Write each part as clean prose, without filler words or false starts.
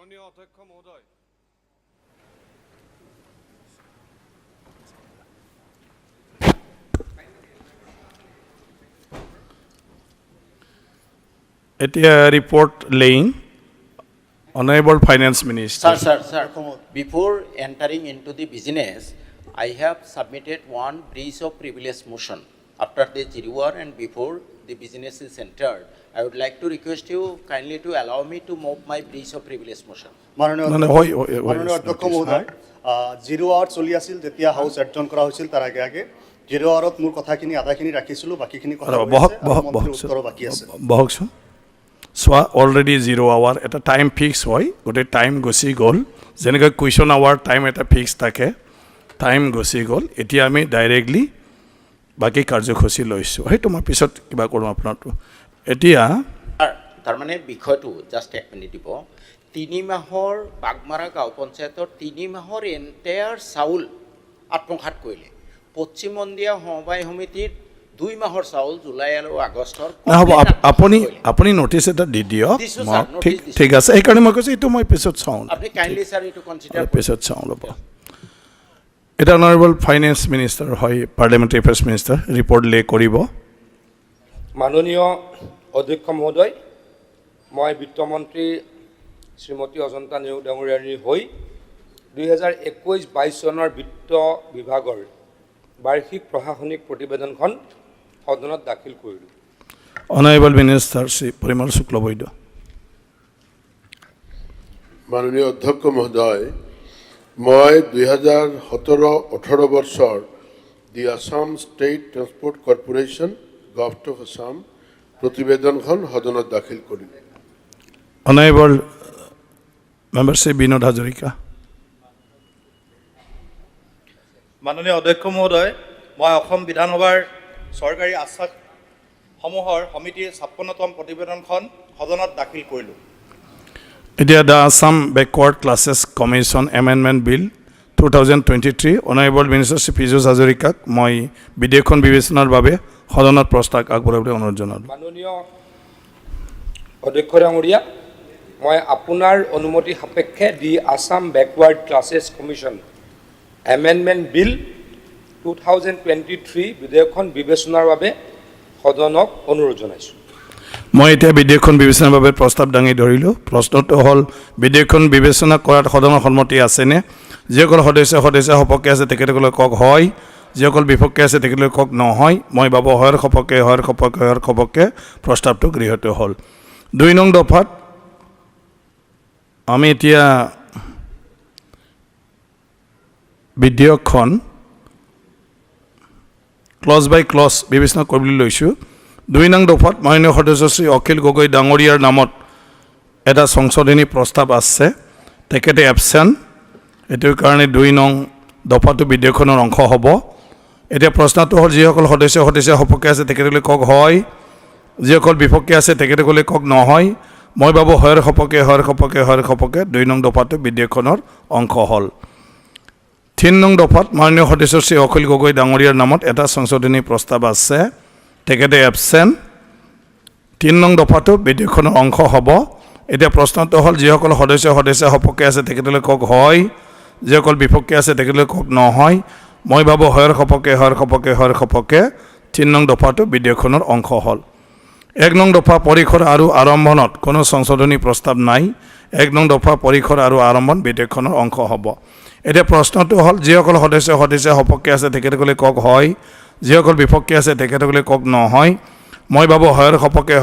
মাননীয় অধ্যক্ষ মহোদয়, এতিয়া report laying Honorable Finance Minister. Sir, before entering into the business, I have submitted one breach of privilege motion after the GRUR and before the business is entered. I would like to request you kindly to allow me to move my breach of privilege motion. মাননীয় অধ্যক্ষ মহোদয়, GRUR চলি আছিল তেতিয়া হাউস এডজন কৰা হৈছিল তাৰ আগে আগে GRURত মোৰ কথাখিনি আধাখিনি ৰাখিছিলোঁ, বাকিখিনি কথা বাকি আছে। বহকচোন চোৱা, অলৰেডি 0 hour এটা টাইম ফিক্স হয়, গোটেই টাইম গুচি গ'ল। যেনেকৈ কুৱেশ্যন আৱাৰ টাইম এটা ফিক্স থাকে, টাইম গুচি গ'ল। এতিয়া আমি ডাইৰেক্টলি বাকী কাৰ্যসূচী লৈছোঁ, সেইটো মই পিছত কিবা কৰোঁ আপোনাৰটো। এতিয়া তাৰমানে বিষয়টো জাষ্ট এক মিনিট দিব। 3 মাহৰ বাগমাৰা গাঁও পঞ্চায়তৰ 3 মাহৰ এণ্টায়াৰ চাউল আত্মসাৎ কৰিলে। পশ্চিমবঙ্গীয় সমবায় সমিতিৰ 2 মাহৰ চাউল জুলাই আৰু আগষ্টৰ হ'ব, আপুনি নটিচ এটা দি দিয়ক। ঠিক আছে, সেইকাৰণে মই কৈছোঁ এইটো মই পিছত চাওঁ, আপুনি কাইণ্ডলি ছাৰ এইটো কনচিডাৰ পিছত চাওঁ ৰ'ব। এটা অনাৰেবল ফাইনেন্স মিনিষ্টাৰ হয়, পাৰ্লিয়ামেণ্টাৰী এফেয়াৰ্ছ মিনিষ্টাৰ ৰিপৰ্ট লে কৰিব। মাননীয় অধ্যক্ষ মহোদয়, মই বিত্তমন্ত্ৰী শ্ৰীমতী অজন্তা নেওগ ডাঙৰীয়ানীৰ হৈ 2021-22 চনৰ বিত্ত বিভাগৰ বাৰ্ষিক প্ৰশাসনিক প্ৰতিবেদনখন সদনত দাখিল কৰিলোঁ। Honourable minister Shri Parimal Suklabaidya. মাননীয় অধ্যক্ষ মহোদয়, মই 2017-18 বৰ্ষৰ the Assam state transport corporation government of Assam প্ৰতিবেদনখন সদনত দাখিল কৰিলোঁ। Honourable member Shri Binod Hazarika. মাননীয় অধ্যক্ষ মহোদয়, মই অসম বিধানসভাৰ চৰকাৰী আশ্বাসসমূহৰ সমিতিৰ 56তম প্ৰতিবেদনখন সদনত দাখিল কৰিলোঁ। এতিয়া the Assam backward classes commission amendment bill 2023 honourable minister Shri Piyush হাজৰিকাক মই বিধেয়কখন বিবেচনাৰ বাবে সদনত প্ৰস্তাৱ আগবঢ়াবলৈ অনুৰোধ জনালোঁ। মাননীয় অধ্যক্ষ ডাঙৰীয়া, মই আপোনাৰ অনুমতি সাপেক্ষে the Assam backward classes commission amendment bill 2023 বিধেয়কখন বিবেচনাৰ বাবে সদনক অনুৰোধ জনাইছোঁ। মই এতিয়া বিধেয়কখন বিবেচনাৰ বাবে প্ৰস্তাৱ দাঙি ধৰিলোঁ। প্ৰশ্নটো হ'ল, বিধেয়কখন বিবেচনা কৰাত সদনৰ সন্মতি আছেনে? যিসকল সদস্য সপক্ষে আছে তেখেতসকলে কওক হয়, যিসকল বিপক্ষে আছে তেখেতসকলে কওক নহয়। মই ভাবোঁ হয়ৰ সপক্ষে প্ৰস্তাৱটো গৃহীত হ'ল। 2 নং দফাত আমি এতিয়া বিধেয়কখন ক্লজ বাই ক্লজ বিবেচনা কৰিবলৈ লৈছোঁ। 2 নং দফাত মাননীয় সদস্য শ্ৰী অখিল গগৈ ডাঙৰীয়াৰ নামত এটা সংশোধনী প্ৰস্তাৱ আছে, তেখেতে এবচেণ্ট। এইটোৰ কাৰণে 2 নং দফাটো বিধেয়কখনৰ অংশ হ'ব। এতিয়া প্ৰশ্নটো হ'ল, যিসকল সদস্য সপক্ষে আছে তেখেতসকলে কওক হয়, যিসকল বিপক্ষে আছে তেখেতসকলে কওক নহয়। মই ভাবোঁ হয়ৰ সপক্ষে 2 নং দফাটো বিধেয়কখনৰ অংশ হ'ল। 3 নং দফাত মাননীয় সদস্য শ্ৰী অখিল গগৈ ডাঙৰীয়াৰ নামত এটা সংশোধনী প্ৰস্তাৱ আছে, তেখেতে এবচেণ্ট। 3 নং দফাটো বিধেয়কখনৰ অংশ হ'ব। এতিয়া প্ৰশ্নটো হ'ল, যিসকল সদস্য সপক্ষে আছে তেখেতসকলে কওক হয়, যিসকল বিপক্ষে আছে তেখেতসকলে কওক নহয়। মই ভাবোঁ হয়ৰ সপক্ষে 3 নং দফাটো বিধেয়কখনৰ অংশ হ'ল। 1 নং দফা পৰিসৰ আৰু আৰম্ভণত কোনো সংশোধনী প্ৰস্তাৱ নাই। 1 নং দফা পৰিসৰ আৰু আৰম্ভণ বিধেয়কখনৰ অংশ হ'ব। এতিয়া প্ৰশ্নটো হ'ল, যিসকল সদস্য সপক্ষে আছে তেখেতসকলে কওক হয়, যিসকল বিপক্ষে আছে তেখেতসকলে কওক নহয়। মই ভাবোঁ হয়ৰ সপক্ষে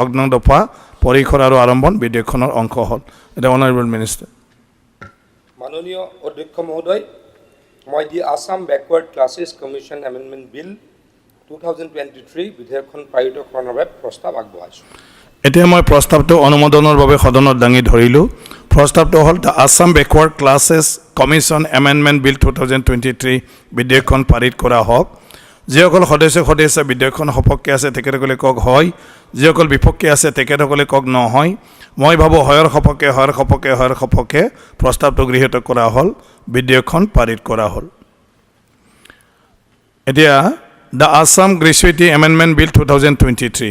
1 নং দফা পৰিসৰ আৰু আৰম্ভণ বিধেয়কখনৰ অংশ হ'ল। এতিয়া অনাৰেবল মিনিষ্টাৰ। মাননীয় অধ্যক্ষ মহোদয়, মই the Assam backward classes commission amendment bill 2023 বিধেয়কখন পাৰিত কৰাৰ বাবে প্ৰস্তাৱ আগবঢ়াইছোঁ। এতিয়া মই প্ৰস্তাৱটো অনুমোদনৰ বাবে সদনত দাঙি ধৰিলোঁ। প্ৰস্তাৱটো হ'ল, the Assam backward classes commission amendment bill 2023 বিধেয়কখন পাৰিত কৰা হওক। যিসকল সদস্য বিধেয়কখন সপক্ষে আছে তেখেতসকলে কওক হয়, যিসকল বিপক্ষে আছে তেখেতসকলে কওক নহয়। মই ভাবোঁ হয়ৰ সপক্ষে প্ৰস্তাৱটো গৃহীত কৰা হ'ল, বিধেয়কখন পাৰিত কৰা হ'ল। এতিয়া the Assam gratuity amendment bill 2023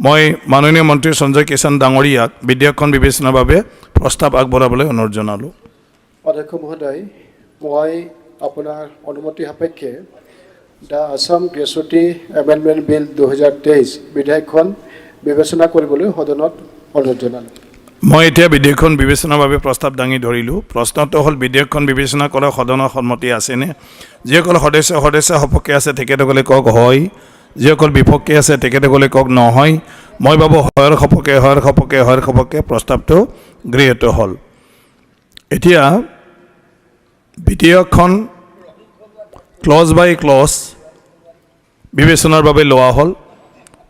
মই মাননীয় মন্ত্ৰী সঞ্জয় কিষাণ ডাঙৰীয়াক বিধেয়কখন বিবেচনাৰ বাবে প্ৰস্তাৱ আগবঢ়াবলৈ অনুৰোধ জনালোঁ। অধ্যক্ষ মহোদয়, মই আপোনাৰ অনুমতি সাপেক্ষে the Assam gratuity amendment bill 2023 বিধেয়কখন বিবেচনা কৰিবলৈ সদনত অনুৰোধ জনালোঁ। মই এতিয়া বিধেয়কখন বিবেচনাৰ বাবে প্ৰস্তাৱ দাঙি ধৰিলোঁ। প্ৰশ্নটো হ'ল বিধেয়কখন বিবেচনা কৰা সদনৰ সন্মতি আছেনে? যিসকল সদস্য সপক্ষে আছে তেখেতসকলে কওক হয়, যিসকল বিপক্ষে আছে তেখেতসকলে কওক নহয়। মই ভাবোঁ হয়ৰ সপক্ষে প্ৰস্তাৱটো গৃহীত হ'ল। এতিয়া বিধেয়কখন ক্লজ বাই ক্লজ বিবেচনাৰ বাবে লোৱা হ'ল।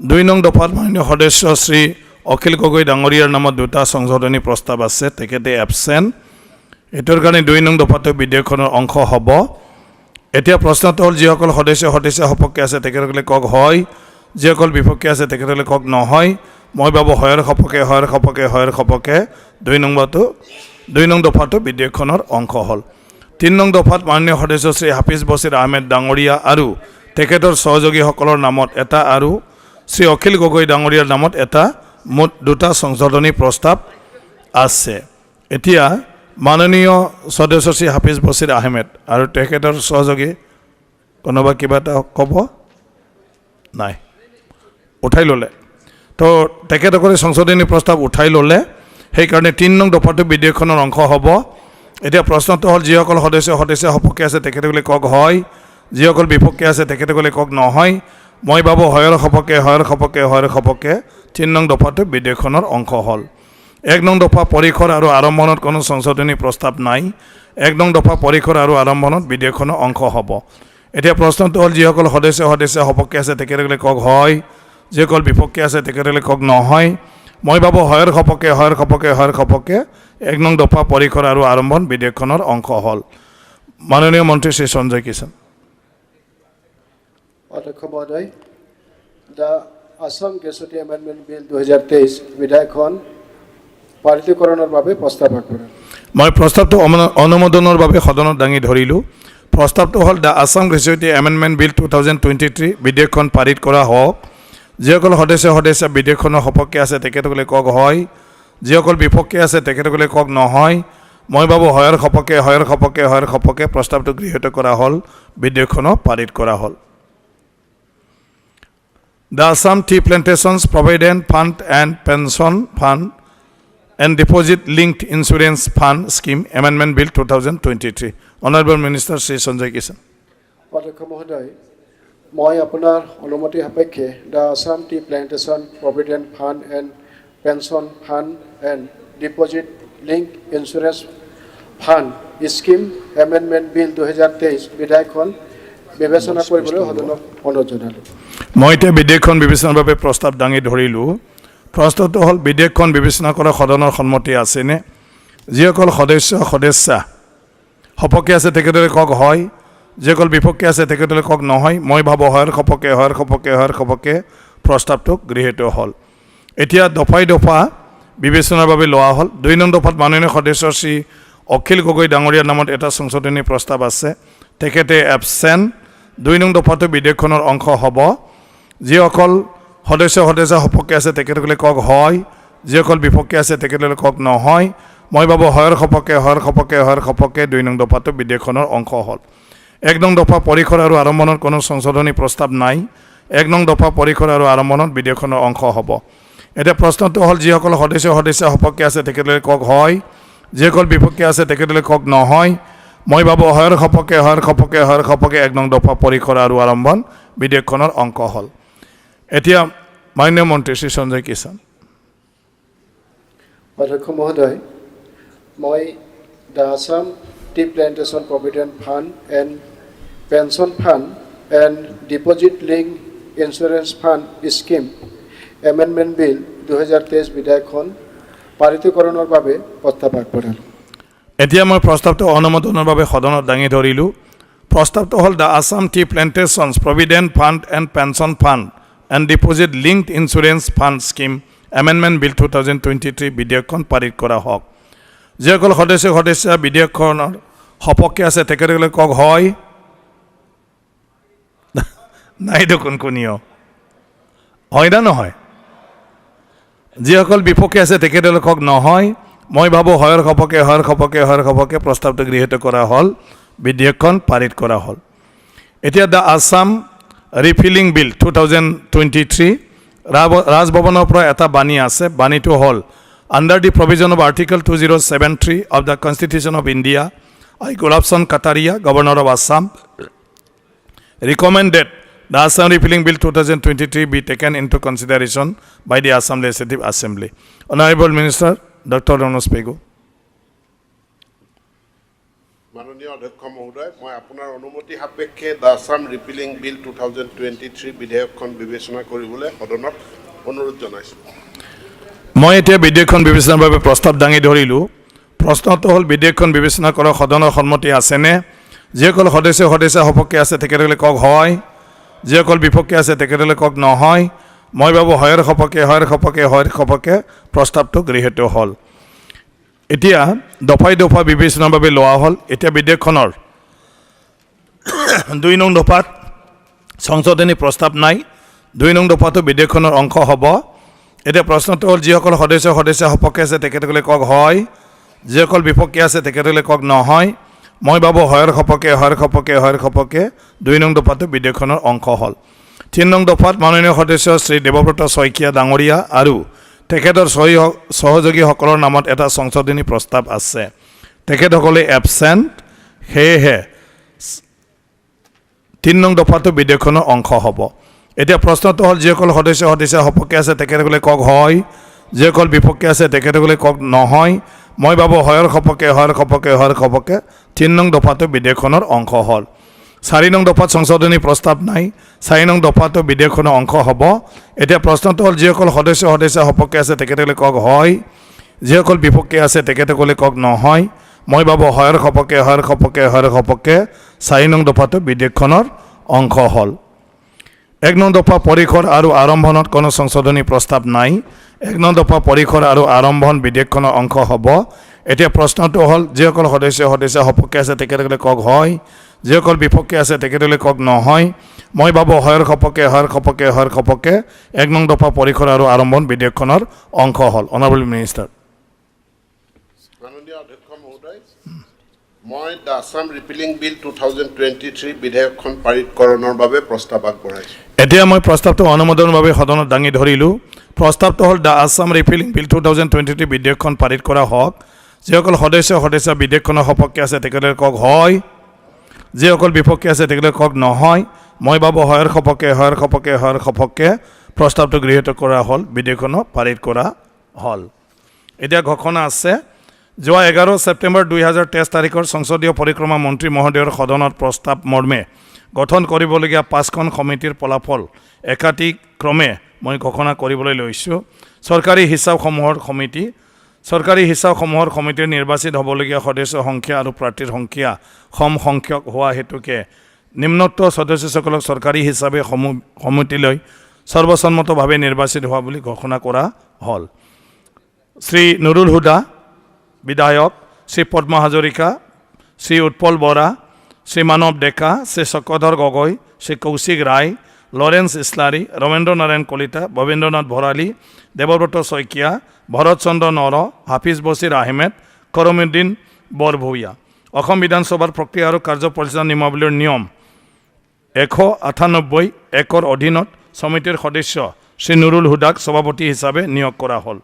2 নং দফাত মাননীয় সদস্য শ্ৰী অখিল গগৈ ডাঙৰীয়াৰ নামত 2টা সংশোধনী প্ৰস্তাৱ আছে, তেখেতে এবচেণ্ট। এইটোৰ কাৰণে 2 নং দফাটো বিধেয়কখনৰ অংশ হ'ব। এতিয়া প্ৰশ্নটো হ'ল যিসকল সদস্য সপক্ষে আছে তেখেতসকলে কওক হয়, যিসকল বিপক্ষে আছে তেখেতসকলে কওক নহয়। মই ভাবোঁ হয়ৰ সপক্ষে 2 নং দফাটো বিধেয়কখনৰ অংশ হ'ল। 3 নং দফাত মাননীয় সদস্য শ্ৰী হাফিজ বছিৰ আহমেদ ডাঙৰীয়া আৰু তেখেতৰ সহযোগীসকলৰ নামত এটা আৰু শ্ৰী অখিল গগৈ ডাঙৰীয়াৰ নামত এটা মুঠ 2টা সংশোধনী প্ৰস্তাৱ আছে। এতিয়া মাননীয় সদস্য শ্ৰী হাফিজ বছিৰ আহমেদ আৰু তেখেতৰ সহযোগী কোনোবা কিবা এটা ক'ব? নাই, উঠাই ল'লে। তো তেখেতসকলে সংশোধনী প্ৰস্তাৱ উঠাই ল'লে, সেইকাৰণে 3 নং দফাটো বিধেয়কখনৰ অংশ হ'ব। এতিয়া প্ৰশ্নটো হ'ল যিসকল সদস্য সপক্ষে আছে তেখেতসকলে কওক হয়, যিসকল বিপক্ষে আছে তেখেতসকলে কওক নহয়। মই ভাবোঁ হয়ৰ সপক্ষে 3 নং দফাটো বিধেয়কখনৰ অংশ হ'ল। 1 নং দফা পৰিসৰ আৰু আৰম্ভণত কোনো সংশোধনী প্ৰস্তাৱ নাই। 1 নং দফা পৰিসৰ আৰু আৰম্ভণত বিধেয়কখনৰ অংশ হ'ব। এতিয়া প্ৰশ্নটো হ'ল যিসকল সদস্য সপক্ষে আছে তেখেতসকলে কওক হয়, যিসকল বিপক্ষে আছে তেখেতসকলে কওক নহয়। মই ভাবোঁ হয়ৰ সপক্ষে 1 নং দফা পৰিসৰ আৰু আৰম্ভণ বিধেয়কখনৰ অংশ হ'ল। মাননীয় মন্ত্ৰী শ্ৰী সঞ্জয় কিষাণ। অধ্যক্ষ মহোদয়, the Assam gratuity amendment bill 2023 বিধেয়কখন পাৰিতকৰণৰ বাবে প্ৰস্তাৱ আগবঢ়ালোঁ। মই প্ৰস্তাৱটো অনুমোদনৰ বাবে সদনত দাঙি ধৰিলোঁ। প্ৰস্তাৱটো হ'ল the Assam gratuity amendment bill 2023 বিধেয়কখন পাৰিত কৰা হওক। যিসকল সদস্য বিধেয়কখনৰ সপক্ষে আছে তেখেতসকলে কওক হয়, যিসকল বিপক্ষে আছে তেখেতসকলে কওক নহয়। মই ভাবোঁ হয়ৰ সপক্ষে প্ৰস্তাৱটো গৃহীত কৰা হ'ল, বিধেয়কখনক পাৰিত কৰা হ'ল। The Assam Tea Plantations Provident Fund and Pension Fund and Deposit Linked Insurance Fund Scheme Amendment Bill 2023. Honorable Minister Sri Sanjay Kisan. অধ্যক্ষ মহোদয়, মই আপোনাৰ অনুমতি সাপেক্ষে the Assam tea plantation provident fund and pension fund and deposit link insurance fund scheme amendment bill 2023 বিধেয়কখন বিবেচনা কৰিবলৈ সদনক অনুৰোধ জনালোঁ। মই এতিয়া বিধেয়কখন বিবেচনাৰ বাবে প্ৰস্তাৱ দাঙি ধৰিলোঁ। প্ৰশ্নটো হ'ল বিধেয়কখন বিবেচনা কৰা সদনৰ সন্মতি আছেনে? যিসকল সদস্য সপক্ষে আছে তেখেতসকলে কওক হয়, যিসকল বিপক্ষে আছে তেখেতসকলে কওক নহয়। মই ভাবোঁ হয়ৰ সপক্ষে প্ৰস্তাৱটো গৃহীত হ'ল। এতিয়া দফাই দফা বিবেচনাৰ বাবে লোৱা হ'ল। 2 নং দফাত মাননীয় সদস্য শ্ৰী অখিল গগৈ ডাঙৰীয়াৰ নামত এটা সংশোধনী প্ৰস্তাৱ আছে, তেখেতে এবচেণ্ট। 2 নং দফাটো বিধেয়কখনৰ অংশ হ'ব। যিসকল সদস্য সপক্ষে আছে তেখেতসকলে কওক হয়, যিসকল বিপক্ষে আছে তেখেতসকলে কওক নহয়। মই ভাবোঁ হয়ৰ সপক্ষে 2 নং দফাটো বিধেয়কখনৰ অংশ হ'ল। 1 নং দফা পৰিসৰ আৰু আৰম্ভণত কোনো সংশোধনী প্ৰস্তাৱ নাই। 1 নং দফা পৰিসৰ আৰু আৰম্ভণত বিধেয়কখনৰ অংশ হ'ব। এতিয়া প্ৰশ্নটো হ'ল যিসকল সদস্য সপক্ষে আছে তেখেতসকলে কওক হয়, যিসকল বিপক্ষে আছে তেখেতসকলে কওক নহয়। মই ভাবোঁ হয়ৰ সপক্ষে 1 নং দফা পৰিসৰ আৰু আৰম্ভণ বিধেয়কখনৰ অংশ হ'ল। এতিয়া মাননীয় মন্ত্ৰী শ্ৰী সঞ্জয় কিষাণ। অধ্যক্ষ মহোদয়, মই the Assam tea plantation provident fund and pension fund and deposit link insurance fund scheme amendment bill 2023 বিধেয়কখন পাৰিতকৰণৰ বাবে প্ৰস্তাৱ আগবঢ়ালোঁ। এতিয়া মই প্ৰস্তাৱটো অনুমোদনৰ বাবে সদনত দাঙি ধৰিলোঁ। প্ৰস্তাৱটো হ'ল the Assam tea plantations provident fund and pension fund and deposit linked insurance fund scheme amendment bill 2023 বিধেয়কখন পাৰিত কৰা হওক। যিসকল সদস্য বিধেয়কখনৰ সপক্ষে আছে তেখেতসকলে কওক হয়, নাই দেখোন কোনেও হয় না নহয়? যিসকল বিপক্ষে আছে তেখেতলোকক নহয় মই ভাবোঁ হয়ৰ খপকে প্ৰস্তাৱটো গৃহীত কৰা হ'ল বিধেয়কখন পাৰিত কৰা হ'ল এতিয়া দ্য আছাম ৰিফিলিং বিল 2023 ৰাজভৱনৰ পৰা এটা বাণী আছে বাণীটো হ'ল under the provision of article 2073 of the constitution of India I Gulabson Kataria, Governor of Assam, recommended the Assam Repealing Bill 2023 be taken into consideration by the Assam Legislative Assembly. Honorable Minister, Dr. Ronos Pegu. মাননীয় অধ্যক্ষ মহোদয় মই আপোনাৰ অনুমতি সাপেক্ষে the Assam repealing বিল 2023 বিধেয়কখন বিবেচনা কৰিবলৈ সদনক অনুৰোধ জনাইছোঁ মই এতিয়া বিধেয়কখন বিবেচনাৰ বাবে প্ৰস্তাৱ দাঙি ধৰিলোঁ প্ৰশ্নটো হ'ল বিধেয়কখন বিবেচনা কৰা সদনৰ সন্মতি আছেনে যিসকল সদস্য সপক্ষে আছে তেখেতসকলে কওক হয় যিসকল বিপক্ষে আছে তেখেতসকলে কওক নহয় মই ভাবোঁ হয়ৰ সপক্ষে প্ৰস্তাৱটো গৃহীত হ'ল এতিয়া দফাই দফা বিবেচনাৰ বাবে লোৱা হ'ল এতিয়া বিধেয়কখনৰ 2 নং দফাত সংশোধনী প্ৰস্তাৱ নাই 2 নং দফাটো বিধেয়কখনৰ অংশ হ'ব এতিয়া প্ৰশ্নটো হ'ল যিসকল সদস্য সপক্ষে আছে তেখেতসকলে কওক হয় যিসকল বিপক্ষে আছে তেখেতসকলে কওক নহয় মই ভাবোঁ হয়ৰ সপক্ষে 2 নং দফাটো বিধেয়কখনৰ অংশ হ'ল 3 নং দফাত মাননীয় সদস্য শ্ৰী দেৱব্ৰত শইকীয়া ডাঙৰীয়া আৰু তেখেতৰ সহযোগীসকলৰ নামত এটা সংশোধনী প্ৰস্তাৱ আছে তেখেতসকলে এবচেণ্ট সেয়েহে 3 নং দফাটো বিধেয়কখনৰ অংশ হ'ব এতিয়া প্ৰশ্নটো হ'ল যিসকল সদস্য সপক্ষে আছে তেখেতসকলে কওক হয় যিসকল বিপক্ষে আছে তেখেতসকলে কওক নহয় মই ভাবোঁ হয়ৰ সপক্ষে 3 নং দফাটো বিধেয়কখনৰ অংশ হ'ল 4 নং দফাত সংশোধনী প্ৰস্তাৱ নাই 4 নং দফাটো বিধেয়কখনৰ অংশ হ'ব এতিয়া প্ৰশ্নটো হ'ল যিসকল সদস্য সপক্ষে আছে তেখেতসকলে কওক হয় যিসকল বিপক্ষে আছে তেখেতসকলে কওক নহয় মই ভাবোঁ হয়ৰ সপক্ষে 4 নং দফাটো বিধেয়কখনৰ অংশ হ'ল 1 নং দফা পৰিসৰ আৰু আৰম্ভণত কোনো সংশোধনী প্ৰস্তাৱ নাই 1 নং দফা পৰিসৰ আৰু আৰম্ভণ বিধেয়কখনৰ অংশ হ'ব এতিয়া প্ৰশ্নটো হ'ল যিসকল সদস্য সপক্ষে আছে তেখেতসকলে কওক হয় যিসকল বিপক্ষে আছে তেখেতসকলে কওক নহয় মই ভাবোঁ হয়ৰ সপক্ষে 1 নং দফা পৰিসৰ আৰু আৰম্ভণ বিধেয়কখনৰ অংশ হ'ল অনাৰেবল মিনিষ্টাৰ মাননীয় অধ্যক্ষ মহোদয় মই দ্য আছাম ৰিপিলিং বিল 2023 বিধেয়কখন পাৰিতকৰণৰ বাবে প্ৰস্তাৱ আগবঢ়াইছোঁ এতিয়া মই প্ৰস্তাৱটো অনুমোদনৰ বাবে সদনত দাঙি ধৰিলোঁ প্ৰস্তাৱটো হ'ল দ্য আছাম ৰিপিলিং বিল 2023 বিধেয়কখন পাৰিত কৰা হওক যিসকল সদস্য বিধেয়কখনৰ সপক্ষে আছে তেখেতসকলে কওক হয় যিসকল বিপক্ষে আছে তেখেতসকলে কওক নহয় মই ভাবোঁ হয়ৰ সপক্ষে প্ৰস্তাৱটো গৃহীত কৰা হ'ল বিধেয়কখনক পাৰিত কৰা হ'ল এতিয়া ঘোষণা আছে যোৱা 11 ছেপ্টেম্বৰ 2023 তাৰিখৰ সংসদীয় পৰিক্ৰমা মন্ত্ৰী মহোদয়ৰ সদনত প্ৰস্তাৱ মৰ্মে গঠন কৰিবলগীয়া 5খন সমিতিৰ ফলাফল একাধিক্ৰমে মই ঘোষণা কৰিবলৈ লৈছোঁ চৰকাৰী হিচাপসমূহৰ সমিতিৰ নিৰ্বাচিত হ'বলগীয়া সদস্য সংখ্যা আৰু প্ৰাৰ্থীৰ সংখ্যা সম সংখ্যক হোৱা হেতুকে নিম্নোক্ত সদস্যসকলক চৰকাৰী হিচাপে সমিতিলৈ সৰ্বসন্মতভাৱে নিৰ্বাচিত হোৱা বুলি ঘোষণা কৰা হ'ল শ্ৰী নুৰুল হুদা বিধায়ক শ্ৰী পদ্মা হাজৰিকা শ্ৰী উৎপল বৰা শ্ৰী মানৱ ডেকা শ্ৰী চক্ৰধৰ গগৈ শ্ৰী কৌশিক ৰায় লৰেন্স ইছলাৰী ৰমেন্দ্ৰ নাৰায়ণ কলিতা ভৱেন্দ্ৰনাথ ভৰালী দেৱব্ৰত শইকীয়া ভৰত চন্দ্ৰ নৰ হাফিজ বছিৰ আহমেদ কৰমুদ্দিন বৰভূঞা অসম বিধানসভাৰ প্ৰক্ৰিয়া আৰু কাৰ্য পৰিচালনা নিয়মাৱলীৰ নিয়ম 198 অধীনত সমিতিৰ সদস্য শ্ৰী নুৰুল হুদাক সভাপতি হিচাপে নিয়োগ কৰা হ'ল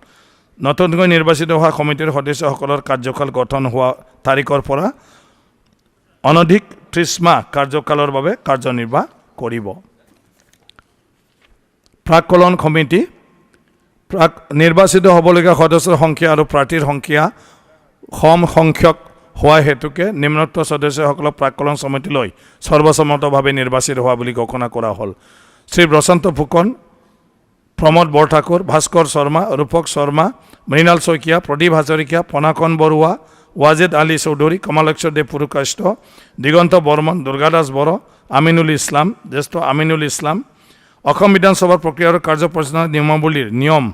নতুনকৈ নিৰ্বাচিত হোৱা সমিতিৰ সদস্যসকলৰ কাৰ্যকাল গঠন হোৱা তাৰিখৰ পৰা অনধিক 30 মাহ কাৰ্যকালৰ বাবে কাৰ্যনিৰ্বাহ কৰিব প্ৰাক্কলন কমিটি নিৰ্বাচিত হ'বলগীয়া সদস্যৰ সংখ্যা আৰু প্ৰাৰ্থীৰ সংখ্যা সম সংখ্যক হোৱা হেতুকে নিম্নোক্ত সদস্যসকলক প্ৰাক্কলন সমিতিলৈ সৰ্বসন্মতভাৱে নিৰ্বাচিত হোৱা বুলি ঘোষণা কৰা হ'ল শ্ৰী প্ৰশান্ত ফুকন প্ৰমোদ বৰঠাকুৰ ভাস্কৰ শৰ্মা ৰূপক শৰ্মা মৃণাল শইকীয়া প্ৰদীপ হাজৰিকা পনাকন বৰুৱা ৱাজেদ আলী চৌধুৰী কমলেশ্বৰ দেৱ পুৰকাষ্ট দিগন্ত বৰ্মন দুৰ্গাদাস বড়ো আমিনুল ইছলাম জ্যেষ্ঠ আমিনুল ইছলাম অসম বিধানসভাৰ প্ৰক্ৰিয়া আৰু কাৰ্য পৰিচালনা নিয়মাৱলীৰ নিয়ম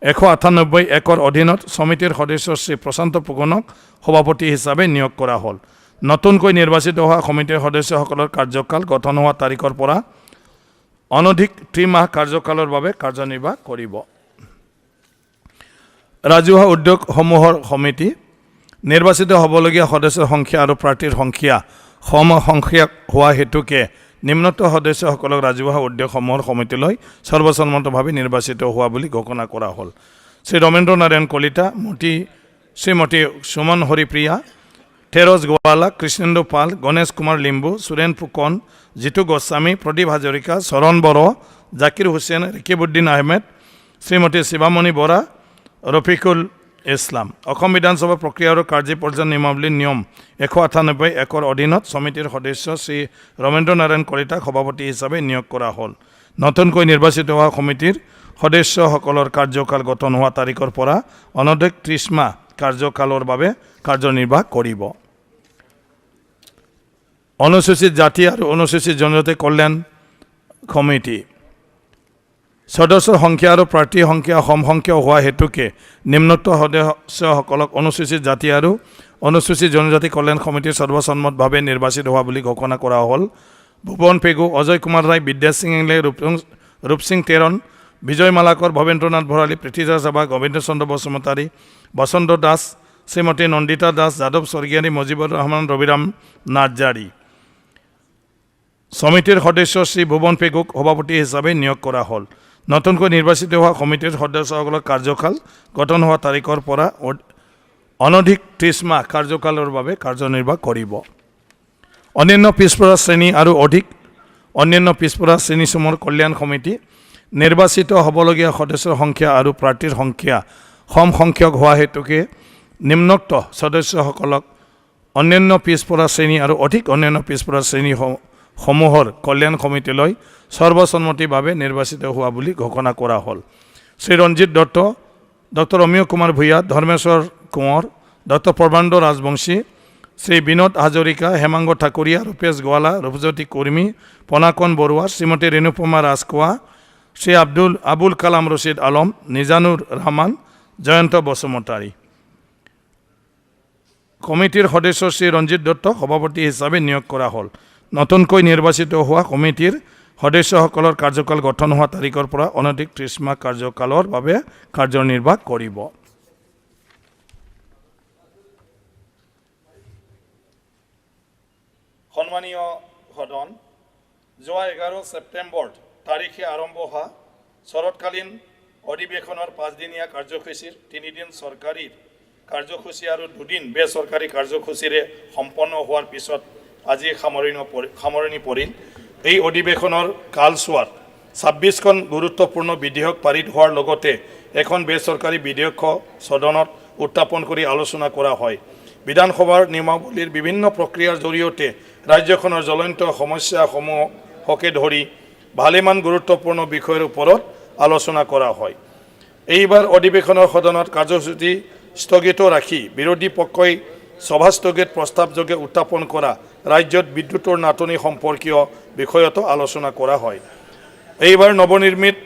198 অধীনত সমিতিৰ সদস্য শ্ৰী প্ৰশান্ত ফুকনক সভাপতি হিচাপে নিয়োগ কৰা হ'ল নতুনকৈ নিৰ্বাচিত হোৱা সমিতিৰ সদস্যসকলৰ কাৰ্যকাল গঠন হোৱা তাৰিখৰ পৰা অনধিক 3 মাহ কাৰ্যকালৰ বাবে কাৰ্যনিৰ্বাহ কৰিব ৰাজহুৱা উদ্যোগসমূহৰ সমিতি নিৰ্বাচিত হ'বলগীয়া সদস্যৰ সংখ্যা আৰু প্ৰাৰ্থীৰ সংখ্যা সমসংখ্যক হোৱা হেতুকে নিম্নত সদস্যসকলক ৰাজহুৱা উদ্যোগসমূহৰ সমিতিলৈ সৰ্বসন্মতভাৱে নিৰ্বাচিত হোৱা বুলি ঘোষণা কৰা হ'ল। শ্ৰী ৰমেন্দ্ৰ নাৰায়ণ কলিতা, শ্ৰীমতী সুমন হৰিপ্ৰিয়া, থেৰজ গোৱালা, কৃষ্ণেন্দু পাল, গণেশ কুমাৰ লিম্বু, সুৰেন ফুকন, জিতু গোস্বামী, প্ৰদীপ হাজৰিকা, চৰণ বড়ো, জাকিৰ হুছেইন, ৰেকিবুদ্দিন আহমেদ, শ্ৰীমতী শিৱামণি বৰা, ৰফিকুল ইছলাম। অসম বিধানসভা প্ৰক্ৰিয়া আৰু কাৰ্যপৰ্যায় নিয়মাৱলীৰ নিয়ম 198(1)ৰ অধীনত সমিতিৰ সদস্য শ্ৰী ৰমেন্দ্ৰ নাৰায়ণ কলিতাক সভাপতি হিচাপে নিয়োগ কৰা হ'ল। নতুনকৈ নিৰ্বাচিত হোৱা সমিতিৰ সদস্যসকলৰ কাৰ্যকাল গঠন হোৱা তাৰিখৰ পৰা অনধিক 30 মাহ কাৰ্যকালৰ বাবে কাৰ্যনিৰ্বাহ কৰিব। অনুসূচিত জাতি আৰু অনুসূচিত জনজাতি কল্যাণ কমিটি সদস্যৰ সংখ্যা আৰু প্ৰাৰ্থীৰ সংখ্যা সমসংখ্যক হোৱা হেতুকে নিম্নোক্ত সদস্যসকলক অনুসূচিত জাতি আৰু অনুসূচিত জনজাতি কল্যাণ সমিতিৰ সৰ্বসন্মতভাৱে নিৰ্বাচিত হোৱা বুলি ঘোষণা কৰা হ'ল। ভুৱন পেগু, অজয় কুমাৰ ৰায়, বিদ্যা সিং ইংলে, ৰূপসিং তেৰণ, বিজয় মালাকৰ, ভৱেন্দ্ৰনাথ ভৰালী, পৃথ্বীৰাজ ৰাভা, গোবিন্দ চন্দ্ৰ বসুমতাৰী, বসন্ত দাস, শ্ৰীমতী নন্দিতা দাস, যাদৱ স্বৰ্গীয়ানী, মজিবুৰ ৰহমান, ৰবিৰাম নাৰ্জাৰী। সমিতিৰ সদস্য শ্ৰী ভুৱন পেগুক সভাপতি হিচাপে নিয়োগ কৰা হ'ল। নতুনকৈ নিৰ্বাচিত হোৱা সমিতিৰ সদস্যসকলৰ কাৰ্যকাল গঠন হোৱা তাৰিখৰ পৰা অনধিক 30 মাহ কাৰ্যকালৰ বাবে কাৰ্যনিৰ্বাহ কৰিব। অন্যান্য পিছপৰা শ্ৰেণী আৰু অন্যান্য পিছপৰা শ্ৰেণীসমূহৰ কল্যাণ সমিতি নিৰ্বাচিত হ'বলগীয়া সদস্যৰ সংখ্যা আৰু প্ৰাৰ্থীৰ সংখ্যা সমসংখ্যক হোৱা হেতুকে নিম্নোক্ত সদস্যসকলক অন্যান্য পিছপৰা শ্ৰেণী আৰু অন্যান্য পিছপৰা শ্ৰেণীসমূহৰ কল্যাণ সমিতিলৈ সৰ্বসন্মতিভাৱে নিৰ্বাচিত হোৱা বুলি ঘোষণা কৰা হ'ল। শ্ৰী ৰঞ্জিত দত্ত, ডক্টৰ অমিয় কুমাৰ ভূঞা, ধৰ্মেশ্বৰ কোঁৱৰ, ডক্টৰ প্ৰবান্দ ৰাজবংশী, শ্ৰী বিনোদ হাজৰিকা, হেমাংগ ঠাকুৰীয়া, ৰূপেশ গোৱালা, ৰূপজ্যোতি কুৰ্মী, পনাকন বৰুৱা, শ্ৰীমতী ৰেণুপমা ৰাজখোৱা, শ্ৰী আবুল কালাম ৰছিদ আলম, নিজানুৰ ৰহমান, জয়ন্ত বসুমতাৰী। কমিটিৰ সদস্য শ্ৰী ৰঞ্জিত দত্ত সভাপতি হিচাপে নিয়োগ কৰা হ'ল। নতুনকৈ নিৰ্বাচিত হোৱা কমিটিৰ সদস্যসকলৰ কাৰ্যকাল গঠন হোৱা তাৰিখৰ পৰা অনধিক 30 মাহ কাৰ্যকালৰ বাবে কাৰ্যনিৰ্বাহ কৰিব। সন্মানীয় সদন, যোৱা 11 ছেপ্টেম্বৰ তাৰিখে আৰম্ভ হোৱা শৰৎকালীন অধিৱেশনৰ 5দিনীয়া কাৰ্যসূচীৰ 3 দিন চৰকাৰী কাৰ্যসূচী আৰু 2 দিন বেচৰকাৰী কাৰ্যসূচীৰে সম্পন্ন হোৱাৰ পিছত আজি সামৰণি পৰিল। এই অধিৱেশনৰ কালছোৱাত 26খন গুৰুত্বপূৰ্ণ বিধেয়ক পাৰিত হোৱাৰ লগতে এখন বেচৰকাৰী বিধেয়ক সদনত উত্থাপন কৰি আলোচনা কৰা হয়। বিধানসভাৰ নিয়মাৱলীৰ বিভিন্ন প্ৰক্ৰিয়াৰ জৰিয়তে ৰাজ্যখনৰ জ্বলন্ত সমস্যাসমূহকে ধৰি ভালেমান গুৰুত্বপূৰ্ণ বিষয়ৰ ওপৰত আলোচনা কৰা হয়। এইবাৰ অধিৱেশনৰ সদনত কাৰ্যসূচী স্থগিত ৰাখি বিৰোধী পক্ষই সভাস্থগিত প্ৰস্তাৱযোগে উত্থাপন কৰা ৰাজ্যত বিদ্যুতৰ নাটনি সম্পৰ্কীয় বিষয়তো আলোচনা কৰা হয়। এইবাৰ নৱনিৰ্মিত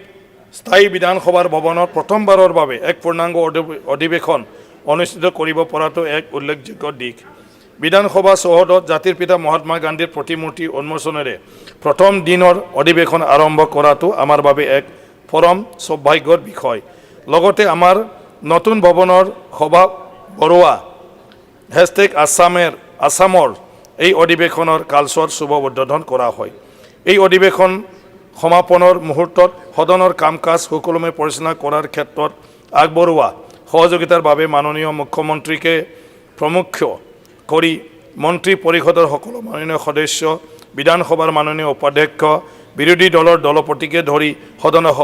স্থায়ী বিধানসভাৰ ভৱনত প্ৰথমবাৰৰ বাবে এক পূৰ্ণাংগ অধিৱেশন অনুষ্ঠিত কৰিব পৰাটো এক উল্লেখযোগ্য দিশ। বিধানসভা চৌহদত জাতিৰ পিতা মহাত্মা গান্ধীৰ প্ৰতিমূৰ্তি উন্মোচনেৰে প্ৰথম দিনৰ অধিৱেশন আৰম্ভ কৰাটো আমাৰ বাবে এক পৰম সৌভাগ্যৰ বিষয়। লগতে আমাৰ নতুন ভৱনৰ সভা বঢ়োৱা #আছামৰ এই অধিৱেশনৰ কালছোৱাত শুভ উদ্বোধন কৰা হয়। এই অধিৱেশন সমাপনৰ মুহূৰ্তত সদনৰ কাম কাজ সুকলমে পৰিচালনা কৰাৰ ক্ষেত্ৰত আগবঢ়োৱা সহযোগিতাৰ বাবে মাননীয় মুখ্যমন্ত্ৰীকে প্ৰমুখ কৰি মন্ত্ৰী পৰিষদৰ সকলো মাননীয় সদস্য, বিধানসভাৰ মাননীয় উপাধ্যক্ষ, বিৰোধী দলৰ দলপতিকে ধৰি সদনৰ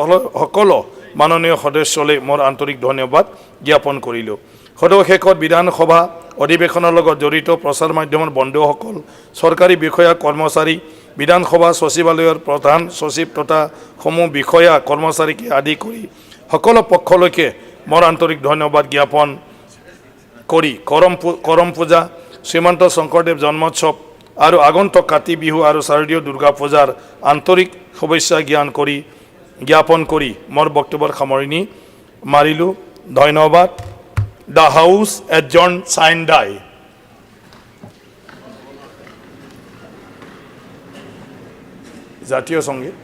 সকলো মাননীয় সদস্যলৈ মোৰ আন্তৰিক ধন্যবাদ জ্ঞাপন কৰিলোঁ। সদশেষত বিধানসভা অধিৱেশনৰ লগত জড়িত প্ৰচাৰ মাধ্যমৰ বন্ধুসকল, চৰকাৰী বিষয়া কৰ্মচাৰী, বিধানসভা সচিবালয়ৰ প্ৰধান সচিব তথা সমূহ বিষয়া কৰ্মচাৰীকে আদি কৰি সকলো পক্ষলৈকে মোৰ আন্তৰিক ধন্যবাদ জ্ঞাপন কৰি কৰম পূজা, শ্ৰীমন্ত শংকৰদেৱ জন্মোৎসৱ আৰু আগন্তুক কাতি বিহু আৰু শাৰদীয় দুৰ্গা পূজাৰ আন্তৰিক শুভেচ্ছা জ্ঞাপন কৰি মোৰ বক্তব্যৰ সামৰণি মাৰিলোঁ। ধন্যবাদ। The House adjourned, signed I. জাতীয় সংগীত।